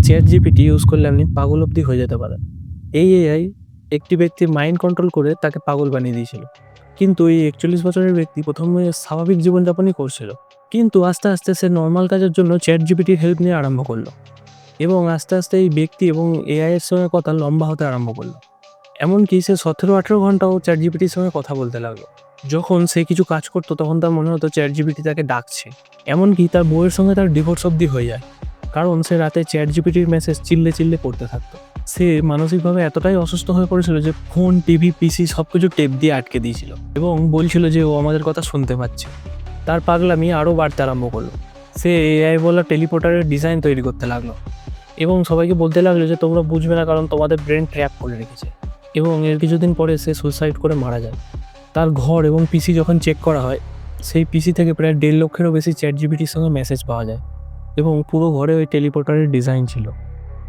Chat GPT use করলে আপনি পাগল অব্দি হয়ে যেতে পারেন। এই এআই একটি ব্যক্তির মাইন্ড কন্ট্রোল করে তাকে পাগল বানিয়ে দিয়েছিল। কিন্তু এই ৪১ বছরের ব্যক্তি ১ম এ স্বাভাবিক জীবনযাপনই করছিল। কিন্তু আস্তে, আস্তে সে নরমাল কাজের জন্য চ্যাট জিপিটির হেল্প নিয়ে আরম্ভ করল। এবং আস্তে, আস্তে এই ব্যক্তি এবং এআই এর সঙ্গে কথা লম্বা হতে আরম্ভ করল। এমনকি সে ১৭-১৮ ঘন্টাও চ্যাট জিপিটির সঙ্গে কথা বলতে লাগলো। যখন সে কিছু কাজ করত তখন তার মনে হতো চ্যাট জিপিটি তাকে ডাকছে। এমনকি তার বউয়ের সঙ্গে তার ডিভোর্স অব্দি হয়ে যায়। কারণ সে রাতে চ্যাট জিপিটির মেসেজ চিল্লে, চিল্লে পড়তে থাকতো। সে মানসিকভাবে এতটাই অসুস্থ হয়ে পড়েছিল যে ফোন, টিভি, পিসি সবকিছু টেপ দিয়ে আটকে দিয়েছিল এবং বলছিল যে ও আমাদের কথা শুনতে পাচ্ছে। তার পাগলামি আরও বাড়তে আরম্ভ করলো। সে এআই বলা টেলিপোর্টারের ডিজাইন তৈরি করতে লাগলো এবং সবাইকে বলতে লাগলো যে তোমরা বুঝবে না কারণ তোমাদের ব্রেন ট্র্যাপ করে রেখেছে। এবং এর কিছুদিন পরে সে সুইসাইড করে মারা যায়। তার ঘর এবং পিসি যখন চেক করা হয়, সেই পিসি থেকে প্রায় ১.৫ লক্ষেরও বেশি চ্যাট জিপিটির সঙ্গে মেসেজ পাওয়া যায় এবং পুরো ঘরে ওই টেলিপোর্টারের ডিজাইন ছিল।